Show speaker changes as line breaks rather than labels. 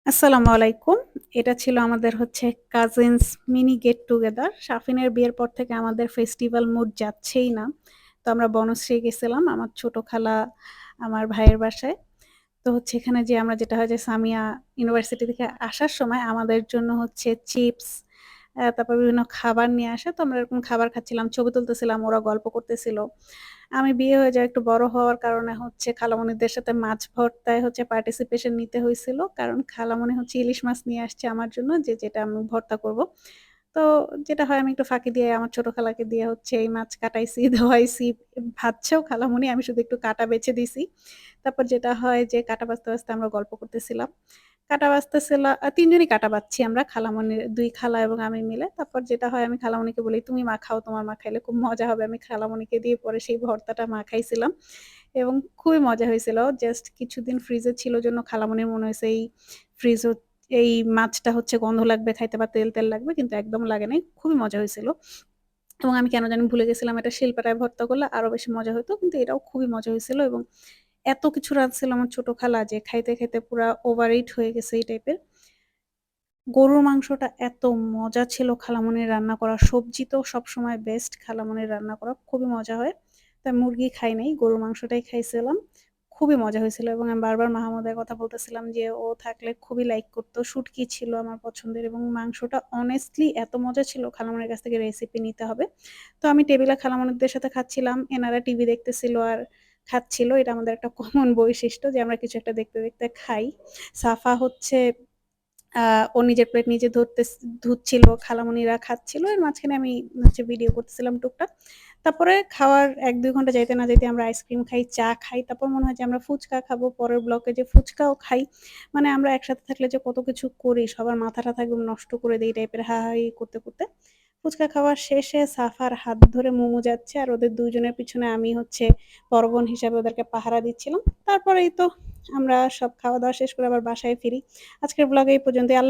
আসসালামু আলাইকুম। এটা ছিল আমাদের কাজিনস মিনি গেট টুগেদার। শাফিনের বিয়ের পর থেকে আমাদের ফেস্টিভাল মুড যাচ্ছেই না। তো আমরা বনশ্রী গেছিলাম আমার ছোট খালা, আমার ভাইয়ের বাসায়। তো এখানে যে আমরা যেটা হয় যে সামিয়া ইউনিভার্সিটি থেকে আসার সময় আমাদের জন্য চিপস, তারপর বিভিন্ন খাবার নিয়ে আসে। তো আমরা এরকম খাবার খাচ্ছিলাম, ছবি তুলতেছিলাম, ওরা গল্প করতেছিল। আমি বিয়ে হয়ে যাওয়া একটু বড় হওয়ার কারণে খালামণিদের সাথে মাছ ভর্তায় পার্টিসিপেশন নিতে হয়েছিল। কারণ খালামণি ইলিশ মাছ নিয়ে আসছে আমার জন্য যেটা আমি ভর্তা করব। তো যেটা হয় আমি একটু ফাঁকি দিয়ে আমার ছোট খালাকে দিয়ে এই মাছ কাটাইছি, ধোয়াইছি, ভাজছেও খালামণি, আমি শুধু একটু কাটা বেছে দিছি। তারপর যেটা হয় যে কাটা বাছতে আমরা গল্প করতেছিলাম। কাটা বাছতেছিলা ৩ জনই কাটা বাছছি আমরা, খালামণির ২ খালা এবং আমি মিলে। তারপর যেটা হয় আমি খালামণিকে বলি, "তুমি মাখাও, তোমার মাখাইলে খুব মজা হবে।" আমি খালামণিকে দিয়ে পরে সেই ভর্তাটা মাখাইছিলাম এবং খুবই মজা হয়েছিল। জাস্ট কিছুদিন ফ্রিজে ছিল জন্য খালামণির মনে হইছে ফ্রিজ হ এই মাছটা গন্ধ লাগবে খাইতে বা তেল লাগবে, কিন্তু একদম লাগে নাই। খুবই মজা হয়েছিল এবং আমি কেন জানি ভুলে গেছিলাম এটা শিলপাটায় ভর্তা করলে আরো বেশি মজা হইতো। কিন্তু এটাও খুবই মজা হয়েছিল এবং এত কিছু রাঁধছিল আমার ছোট খালা যে খাইতে পুরা ওভার ইট হয়ে গেছে এই টাইপের। গরুর মাংসটা এত মজা ছিল খালামণির রান্না করা। সবজি তো সবসময় বেস্ট খালামণির রান্না করা। খুবই মজা হয়। তাই মুরগি খাই নাই, গরুর মাংসটাই খাইছিলাম। খুবই মজা হয়েছিল এবং আমি বারবার মাহমুদের কথা বলতেছিলাম যে ও থাকলে খুবই লাইক করত। শুটকি ছিল আমার পছন্দের এবং মাংসটা honestly এত মজা ছিল, খালামণির কাছ থেকে রেসিপি নিতে হবে। তো আমি টেবিলে খালামণিদের সাথে খাচ্ছিলাম। এনারা টিভি দেখতেছিল আর খাচ্ছিল। এটা আমাদের একটা কমন বৈশিষ্ট্য যে আমরা কিছু একটা দেখতে খাই। সাফা আ ও নিজের প্লেট নিজে ধুচ্ছিল, খালামণিরা খাচ্ছিল। এর মাঝখানে আমি ভিডিও করতেছিলাম টুকটাক। তারপরে খাওয়ার ১-২ ঘন্টা যাইতে না যাইতে আমরা আইসক্রিম খাই, চা খাই। তারপর মনে হয় যে আমরা ফুচকা খাবো। পরের ব্লকে যে ফুচকাও খাই। মানে আমরা একসাথে থাকলে যে কত কিছু করি, সবার মাথা-টাথা একদম নষ্ট করে দেই টাইপের হাহা-হি করতে। ফুচকা খাওয়া শেষে সাফার হাত ধরে মোমো যাচ্ছে আর ওদের ২ জনের পিছনে আমি বড় বোন হিসাবে ওদেরকে পাহারা দিচ্ছিলাম। তারপরেই তো আমরা সব খাওয়া-দাওয়া শেষ করে আবার বাসায় ফিরি। আজকের ব্লগ এই পর্যন্তই।